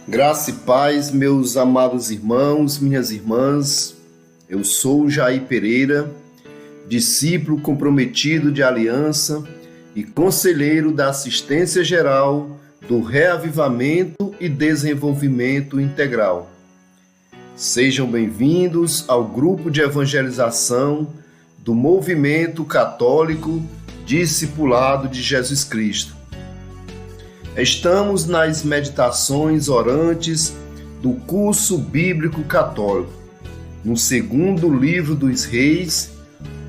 Graça e paz, meus amados irmãos, minhas irmãs. Eu sou Jair Pereira, discípulo comprometido de aliança e conselheiro da Assistência Geral do Reavivamento e Desenvolvimento Integral. Sejam bem-vindos ao grupo de evangelização do Movimento Católico Discipulado de Jesus Cristo. Estamos nas meditações orantes do curso bíblico católico, no segundo livro dos Reis.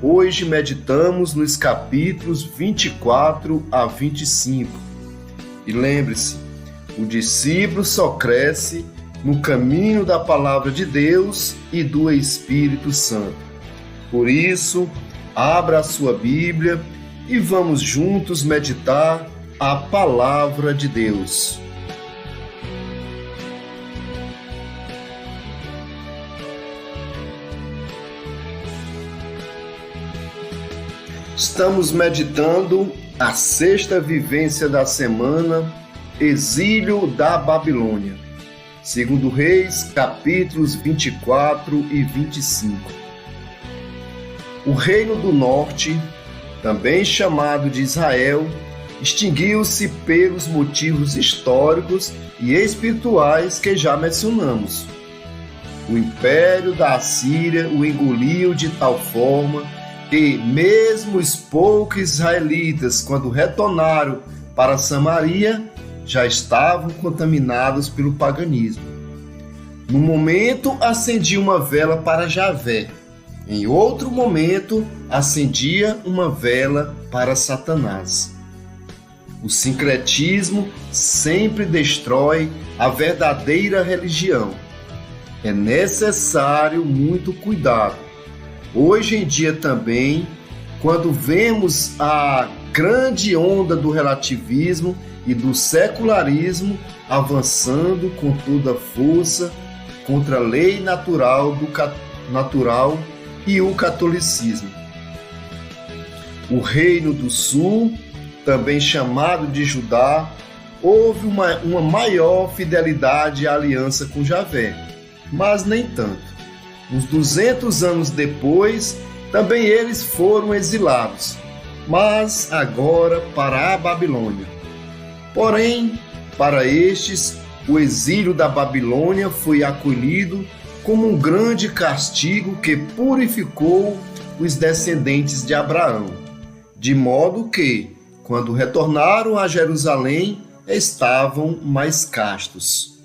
Hoje meditamos nos capítulos 24 a 25. E lembre-se, o discípulo só cresce no caminho da palavra de Deus e do Espírito Santo. Por isso, abra a sua Bíblia e vamos juntos meditar a palavra de Deus. Estamos meditando a sexta vivência da semana, Exílio da Babilônia. Segundo Reis, capítulos 24 e 25. O reino do norte, também chamado de Israel, extinguiu-se pelos motivos históricos e espirituais que já mencionamos. O império da Assíria o engoliu de tal forma que mesmo os poucos israelitas, quando retornaram para Samaria, já estavam contaminados pelo paganismo. No momento, acendia uma vela para Javé. Em outro momento, acendia uma vela para Satanás. O sincretismo sempre destrói a verdadeira religião. É necessário muito cuidado. Hoje em dia também, quando vemos a grande onda do relativismo e do secularismo avançando com toda força contra a lei natural e o catolicismo. O Reino do Sul, também chamado de Judá, houve uma maior fidelidade à aliança com Javé, mas nem tanto. Uns 200 anos depois, também eles foram exilados, mas agora para a Babilônia. Porém, para estes, o exílio da Babilônia foi acolhido como um grande castigo que purificou os descendentes de Abraão, de modo que, quando retornaram a Jerusalém, estavam mais castos.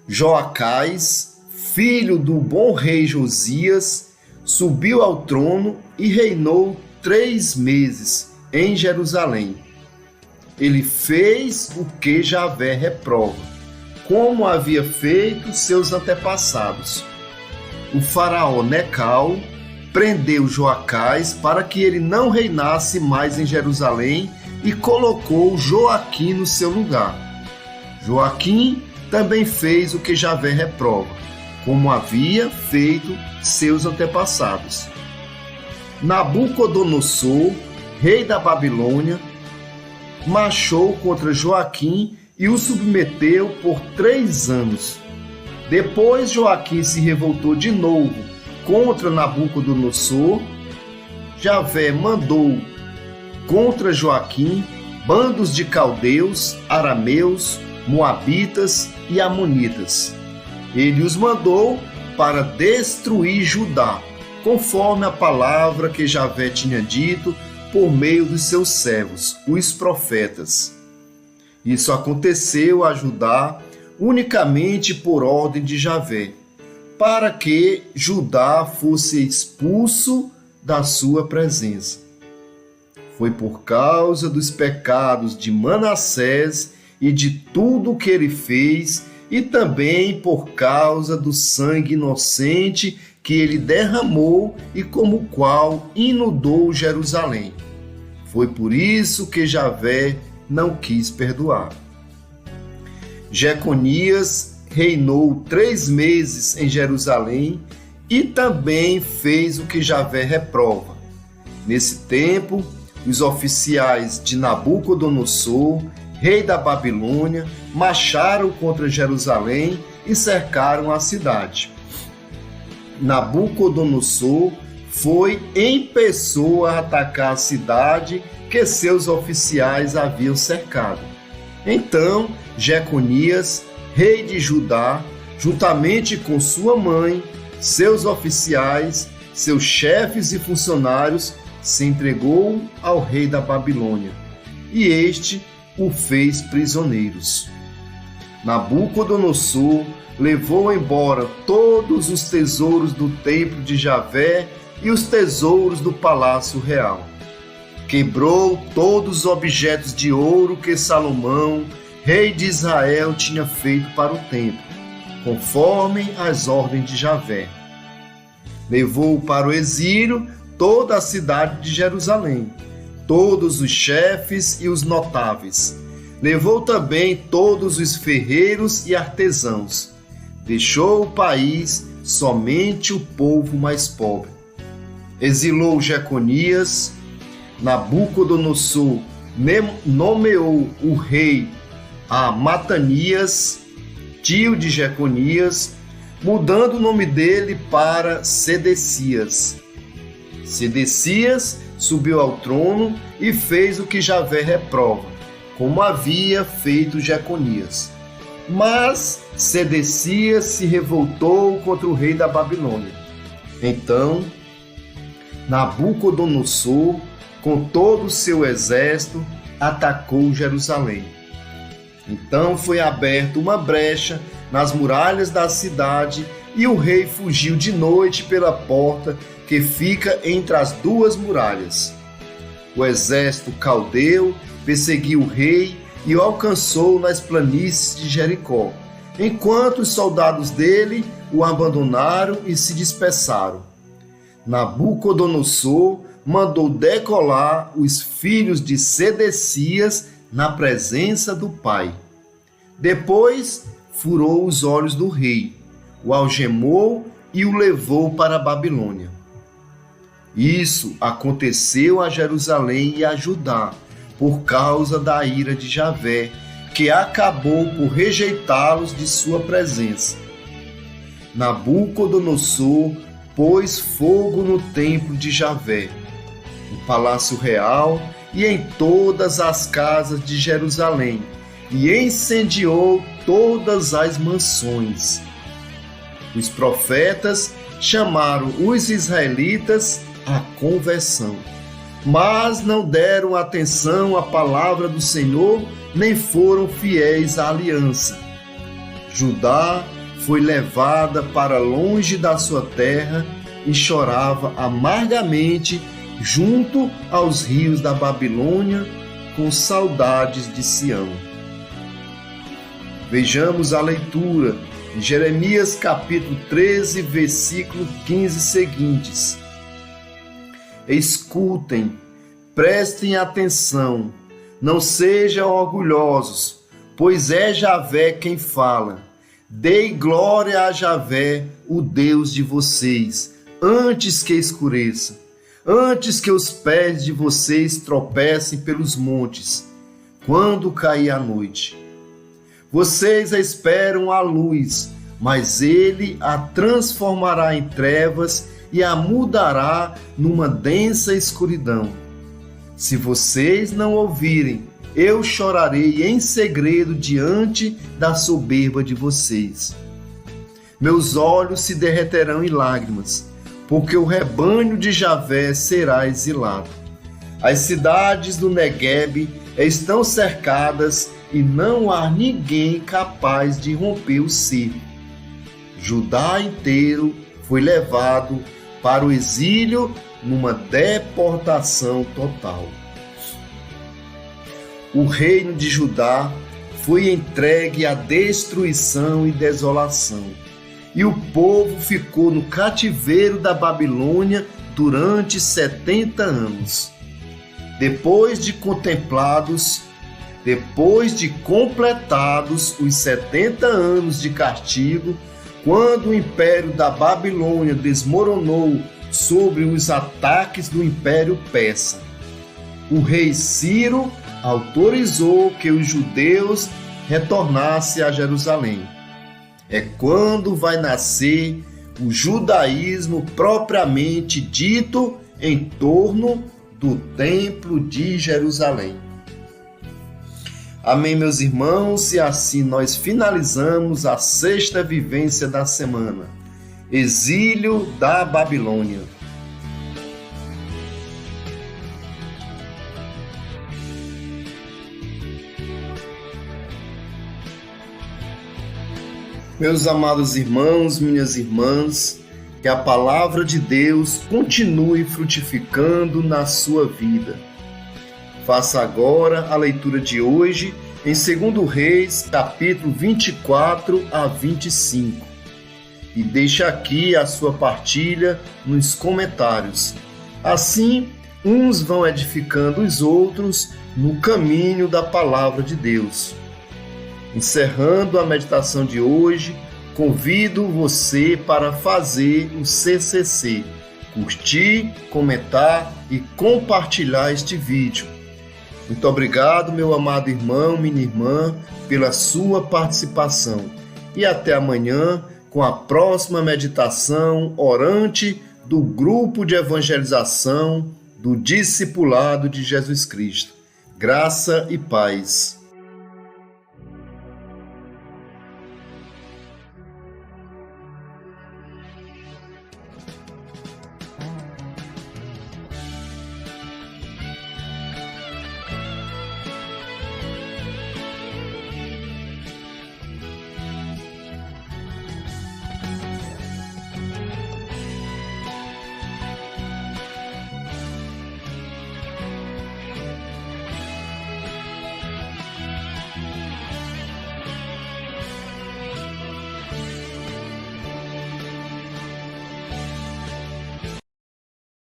Joacás, filho do bom rei Josias, subiu ao trono e reinou 3 meses em Jerusalém. Ele fez o que Javé reprova, como havia feito seus antepassados. O faraó Necal prendeu Joacás para que ele não reinasse mais em Jerusalém e colocou Joaquim no seu lugar. Joaquim também fez o que Javé reprova, como havia feito seus antepassados. Nabucodonosor, rei da Babilônia, marchou contra Joaquim e o submeteu por 3 anos. Depois Joaquim se revoltou de novo contra Nabucodonosor. Javé mandou contra Joaquim bandos de caldeus, arameus, moabitas e amonitas. Ele os mandou para destruir Judá, conforme a palavra que Javé tinha dito por meio dos seus servos, os profetas. Isso aconteceu a Judá unicamente por ordem de Javé, para que Judá fosse expulso da sua presença. Foi por causa dos pecados de Manassés e de tudo o que ele fez, e também por causa do sangue inocente que ele derramou e como o qual inundou Jerusalém. Foi por isso que Javé não quis perdoar. Jeconias reinou 3 meses em Jerusalém e também fez o que Javé reprova. Nesse tempo, os oficiais de Nabucodonosor, rei da Babilônia, marcharam contra Jerusalém e cercaram a cidade. Nabucodonosor foi em pessoa atacar a cidade que seus oficiais haviam cercado. Então, Jeconias, rei de Judá, juntamente com sua mãe, seus oficiais, seus chefes e funcionários, se entregou ao rei da Babilônia, e este o fez prisioneiros. Nabucodonosor levou embora todos os tesouros do templo de Javé e os tesouros do palácio real. Quebrou todos os objetos de ouro que Salomão, rei de Israel, tinha feito para o templo, conforme as ordens de Javé. Levou para o exílio toda a cidade de Jerusalém, todos os chefes e os notáveis. Levou também todos os ferreiros e artesãos. Deixou o país somente o povo mais pobre. Exilou Jeconias. Nabucodonosor nomeou o rei a Matanias, tio de Jeconias, mudando o nome dele para Sedecias. Sedecias subiu ao trono e fez o que Javé reprova, como havia feito Jeconias. Mas Sedecias se revoltou contra o rei da Babilônia. Então, Nabucodonosor, com todo o seu exército, atacou Jerusalém. Então foi aberta uma brecha nas muralhas da cidade e o rei fugiu de noite pela porta que fica entre as duas muralhas. O exército caldeu perseguiu o rei e o alcançou nas planícies de Jericó, enquanto os soldados dele o abandonaram e se dispersaram. Nabucodonosor mandou decolar os filhos de Sedecias na presença do pai. Depois furou os olhos do rei, o algemou e o levou para a Babilônia. Isso aconteceu a Jerusalém e a Judá, por causa da ira de Javé, que acabou por rejeitá-los de sua presença. Nabucodonosor pôs fogo no templo de Javé, no palácio real e em todas as casas de Jerusalém, e incendiou todas as mansões. Os profetas chamaram os israelitas à conversão, mas não deram atenção à palavra do Senhor, nem foram fiéis à aliança. Judá foi levada para longe da sua terra e chorava amargamente junto aos rios da Babilônia, com saudades de Sião. Vejamos a leitura em Jeremias capítulo 13, versículo 15 seguintes. Escutem, prestem atenção, não sejam orgulhosos, pois é Javé quem fala. Dei glória a Javé, o Deus de vocês, antes que escureça, antes que os pés de vocês tropecem pelos montes, quando cair a noite. Vocês esperam a luz, mas ele a transformará em trevas e a mudará numa densa escuridão. Se vocês não ouvirem, eu chorarei em segredo diante da soberba de vocês. Meus olhos se derreterão em lágrimas, porque o rebanho de Javé será exilado. As cidades do Neguebe estão cercadas e não há ninguém capaz de romper o cerco. Judá inteiro foi levado para o exílio numa deportação total. O reino de Judá foi entregue à destruição e desolação, e o povo ficou no cativeiro da Babilônia durante 70 anos. Depois de completados os 70 anos de castigo, quando o império da Babilônia desmoronou sobre os ataques do Império Persa, o rei Ciro autorizou que os judeus retornasse a Jerusalém. É quando vai nascer o judaísmo propriamente dito em torno do Templo de Jerusalém. Amém, meus irmãos, e assim nós finalizamos a sexta vivência da semana, Exílio da Babilônia. Meus amados irmãos, minhas irmãs, que a palavra de Deus continue frutificando na sua vida. Faça agora a leitura de hoje em 2 Reis, capítulo 24 a 25. E deixe aqui a sua partilha nos comentários. Assim, uns vão edificando os outros no caminho da palavra de Deus. Encerrando a meditação de hoje, convido você para fazer o CCC, curtir, comentar e compartilhar este vídeo. Muito obrigado, meu amado irmão, minha irmã, pela sua participação. E até amanhã com a próxima meditação orante do grupo de evangelização do Discipulado de Jesus Cristo. Graça e paz.